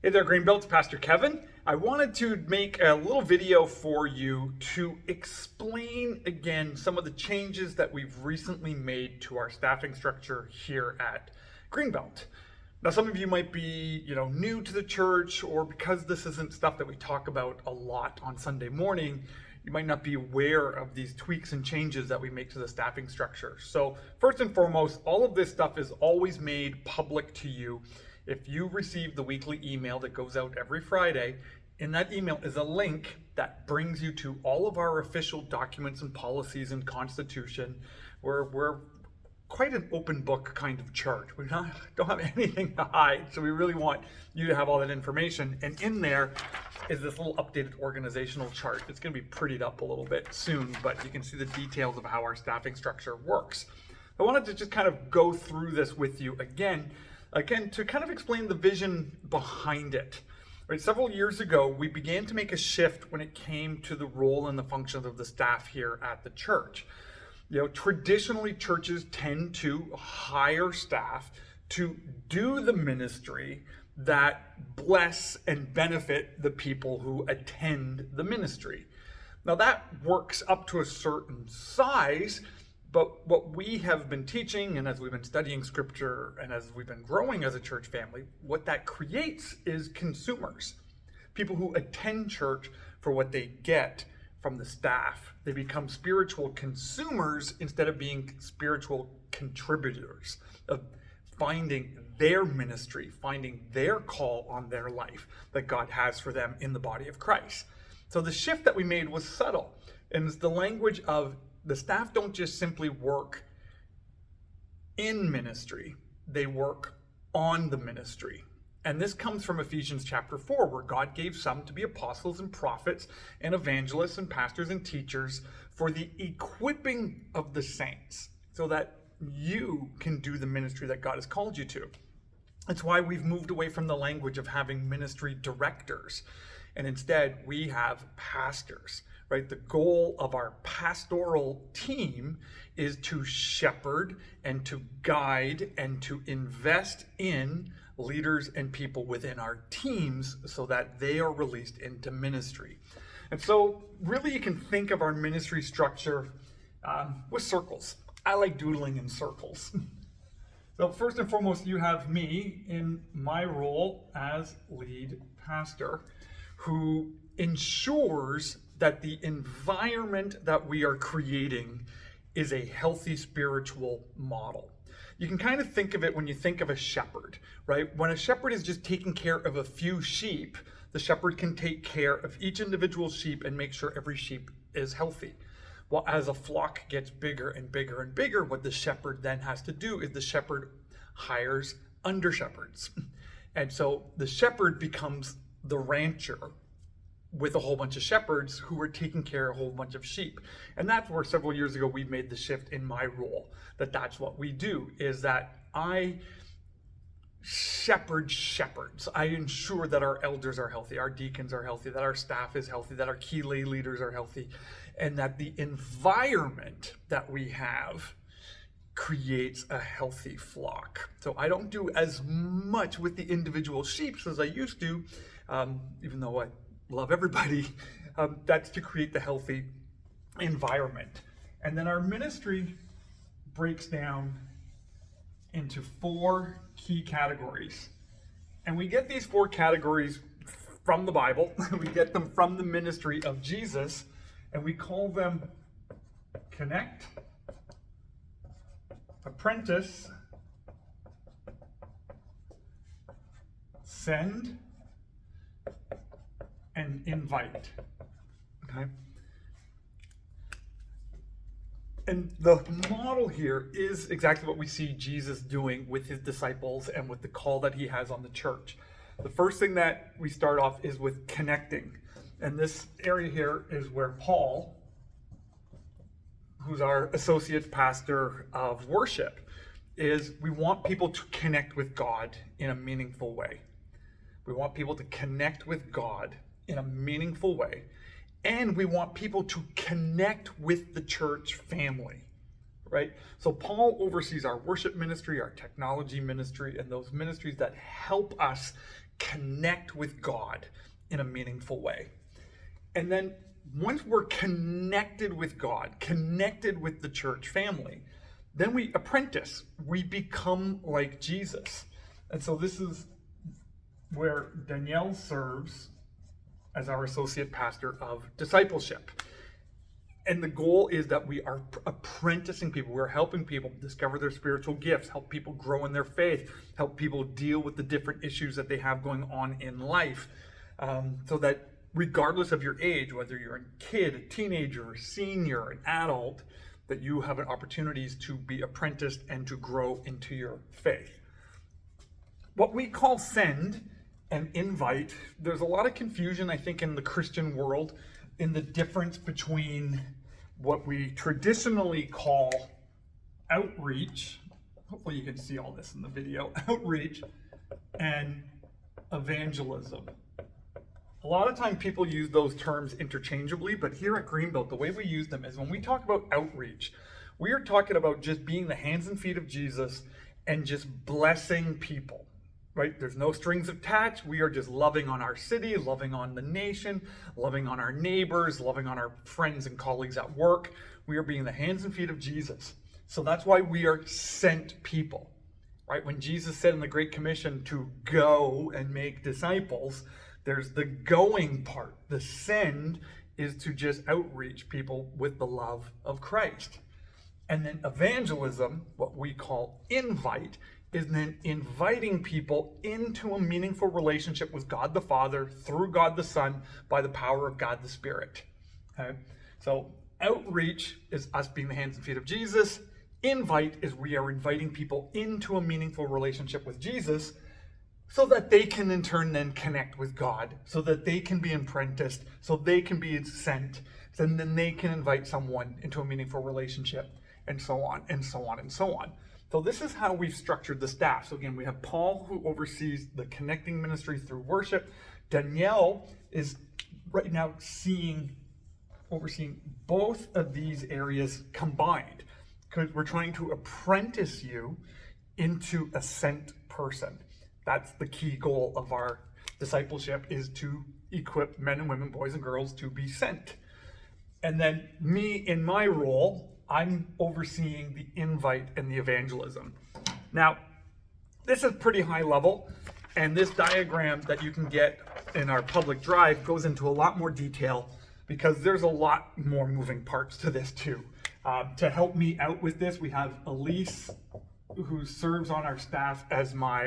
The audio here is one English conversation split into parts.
Hey there, Greenbelt. It's Pastor Kevin. I wanted to make a little video for you to explain again some of the changes that we've recently made to our staffing structure here at Greenbelt. Now, some of you might be, new to the church, or because this isn't stuff that we talk about a lot on Sunday morning, you might not be aware of these tweaks and changes that we make to the staffing structure. So first and foremost, all of this stuff is always made public to you. If you receive the weekly email that goes out every Friday, in that email is a link that brings you to all of our official documents and policies and constitution. We're quite an open book kind of church. We don't have anything to hide, so we really want you to have all that information. And in there is this little updated organizational chart. It's going to be prettied up a little bit soon, but you can see the details of how our staffing structure works. I wanted to just kind of go through this with you again to kind of explain the vision behind it. Right, several years ago, we began to make a shift when it came to the role and the functions of the staff here at the church. Traditionally, churches tend to hire staff to do the ministry that bless and benefit the people who attend the ministry. Now, that works up to a certain size. But what we have been teaching, and as we've been studying scripture, and as we've been growing as a church family, what that creates is consumers. People who attend church for what they get from the staff. They become spiritual consumers instead of being spiritual contributors, of finding their ministry, finding their call on their life that God has for them in the body of Christ. So the shift that we made was subtle, and it's the language of the staff don't just simply work in ministry, they work on the ministry. And this comes from Ephesians chapter 4, where God gave some to be apostles and prophets and evangelists and pastors and teachers for the equipping of the saints, so that you can do the ministry that God has called you to. That's why we've moved away from the language of having ministry directors, and instead we have pastors. Right? The goal of our pastoral team is to shepherd and to guide and to invest in leaders and people within our teams so that they are released into ministry. And so really you can think of our ministry structure with circles. I like doodling in circles. So first and foremost, you have me in my role as lead pastor, who ensures that the environment that we are creating is a healthy spiritual model. You can kind of think of it when you think of a shepherd, right? When a shepherd is just taking care of a few sheep, the shepherd can take care of each individual sheep and make sure every sheep is healthy. Well, as a flock gets bigger and bigger and bigger, what the shepherd then has to do is the shepherd hires under shepherds. And so the shepherd becomes the rancher with a whole bunch of shepherds who are taking care of a whole bunch of sheep. And that's where several years ago we made the shift in my role, that's what we do, is that I shepherd shepherds. I ensure that our elders are healthy, our deacons are healthy, that our staff is healthy, that our key lay leaders are healthy, and that the environment that we have creates a healthy flock. So I don't do as much with the individual sheep as I used to, even though I love everybody. That's to create the healthy environment. And then our ministry breaks down into 4 key categories. And we get these 4 categories from the Bible. We get them from the ministry of Jesus, and we call them connect, apprentice, send, and invite. Okay? And the model here is exactly what we see Jesus doing with his disciples and with the call that he has on the church. The first thing that we start off is with connecting. And this area here is where Paul, who's our associate pastor of worship, is we want people to connect with God in a meaningful way. We want people to connect with God in a meaningful way. And we want people to connect with the church family, right? So Paul oversees our worship ministry, our technology ministry, and those ministries that help us connect with God in a meaningful way. And then once we're connected with God, connected with the church family, then we apprentice. We become like Jesus. And so this is where Danielle serves as our associate pastor of discipleship. And the goal is that we are apprenticing people. We're helping people discover their spiritual gifts, help people grow in their faith, help people deal with the different issues that they have going on in life. So that regardless of your age, whether you're a kid, a teenager, a senior, an adult, that you have opportunities to be apprenticed and to grow into your faith. What we call send and invite, there's a lot of confusion, I think, in the Christian world in the difference between what we traditionally call outreach, hopefully you can see all this in the video, outreach and evangelism. A lot of time people use those terms interchangeably, but here at Greenbelt, the way we use them is when we talk about outreach, we are talking about just being the hands and feet of Jesus and just blessing people. Right? There's no strings attached. We are just loving on our city, loving on the nation, loving on our neighbors, loving on our friends and colleagues at work. We are being the hands and feet of Jesus. So that's why we are sent people, right? When Jesus said in the Great Commission to go and make disciples, there's the going part. The send is to just outreach people with the love of Christ. And then evangelism, what we call invite, is then inviting people into a meaningful relationship with God the Father through God the Son by the power of God the Spirit. Okay? So outreach is us being the hands and feet of Jesus. Invite is we are inviting people into a meaningful relationship with Jesus so that they can in turn then connect with God, so that they can be apprenticed, so they can be sent, and then they can invite someone into a meaningful relationship, and so on, and so on, and so on. So this is how we've structured the staff. So again, we have Paul, who oversees the connecting ministry through worship. Danielle is right now overseeing both of these areas combined, because we're trying to apprentice you into a sent person. That's the key goal of our discipleship, is to equip men and women, boys and girls, to be sent. And then me, in my role, I'm overseeing the invite and the evangelism. Now, this is pretty high level, and this diagram that you can get in our public drive goes into a lot more detail because there's a lot more moving parts to this too. To help me out with this, we have Elise, who serves on our staff as my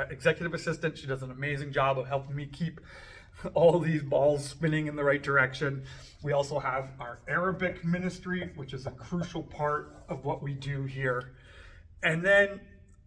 executive assistant. She does an amazing job of helping me keep all these balls spinning in the right direction. We also have our Arabic ministry, which is a crucial part of what we do here. And then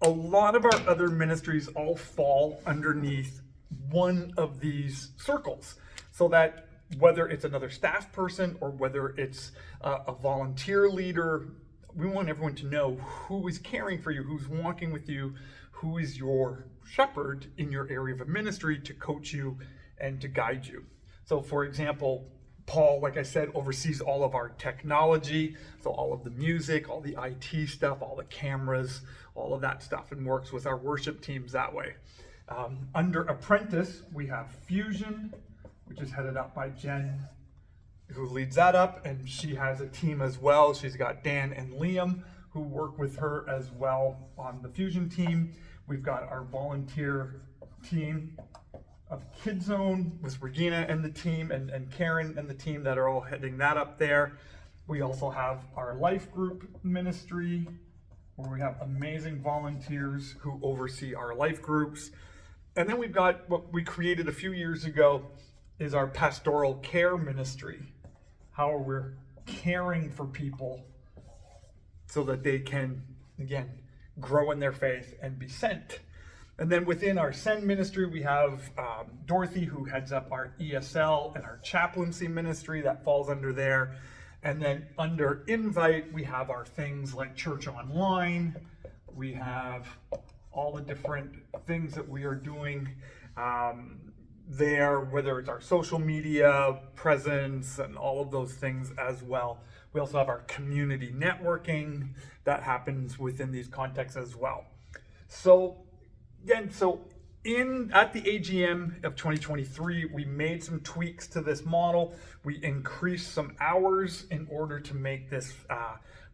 a lot of our other ministries all fall underneath one of these circles, so that whether it's another staff person or whether it's a volunteer leader, we want everyone to know who is caring for you, who's walking with you, who is your shepherd in your area of ministry to coach you and to guide you. So for example, Paul, like I said, oversees all of our technology, so all of the music, all the IT stuff, all the cameras, all of that stuff, and works with our worship teams that way. Under Apprentice, we have Fusion, which is headed up by Jen, who leads that up, and she has a team as well. She's got Dan and Liam, who work with her as well on the Fusion team. We've got our volunteer team of Kid Zone with Regina and the team, and Karen and the team that are all heading that up there. We also have our life group ministry, where we have amazing volunteers who oversee our life groups. And then we've got what we created a few years ago is our pastoral care ministry, how we're caring for people so that they can, again, grow in their faith and be sent. And then within our Send ministry, we have Dorothy, who heads up our ESL and our chaplaincy ministry that falls under there. And then under Invite, we have our things like Church Online. We have all the different things that we are doing there, whether it's our social media presence and all of those things as well. We also have our community networking that happens within these contexts as well. So again, so at the AGM of 2023, we made some tweaks to this model. We increased some hours in order to make this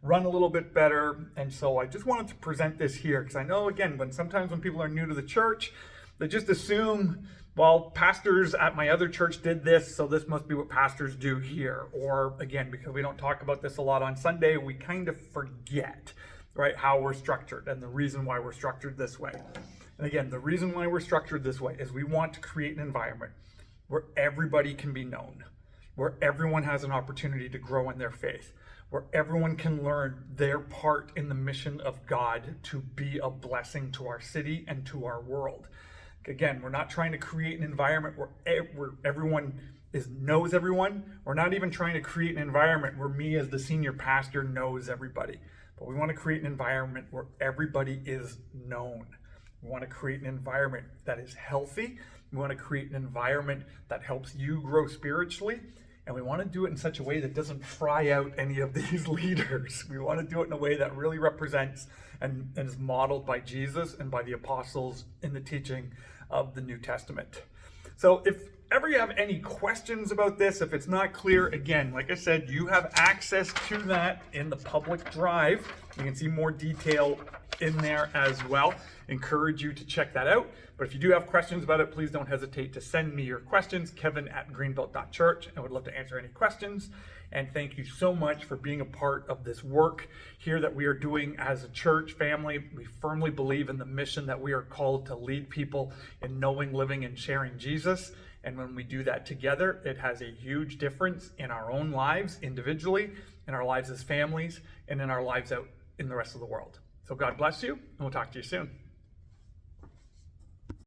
run a little bit better. And so I just wanted to present this here because I know, again, sometimes when people are new to the church, they just assume, well, pastors at my other church did this, so this must be what pastors do here. Or again, because we don't talk about this a lot on Sunday, we kind of forget, right, how we're structured and the reason why we're structured this way. And again, the reason why we're structured this way is we want to create an environment where everybody can be known, where everyone has an opportunity to grow in their faith, where everyone can learn their part in the mission of God to be a blessing to our city and to our world. Again, we're not trying to create an environment where everyone knows everyone. We're not even trying to create an environment where me as the senior pastor knows everybody. But we want to create an environment where everybody is known. We want to create an environment that is healthy. We want to create an environment that helps you grow spiritually. And we want to do it in such a way that doesn't fry out any of these leaders. We want to do it in a way that really represents and is modeled by Jesus and by the apostles in the teaching of the New Testament. So if ever you have any questions about this, if it's not clear, again, like I said, you have access to that in the public drive. You can see more detail in there as well. Encourage you to check that out. But if you do have questions about it, please don't hesitate to send me your questions, kevin@greenbelt.church. I would love to answer any questions. And thank you so much for being a part of this work here that we are doing as a church family. We firmly believe in the mission that we are called to lead people in knowing, living, and sharing Jesus. And when we do that together, it has a huge difference in our own lives individually, in our lives as families, and in our lives out in the rest of the world. So God bless you, and we'll talk to you soon.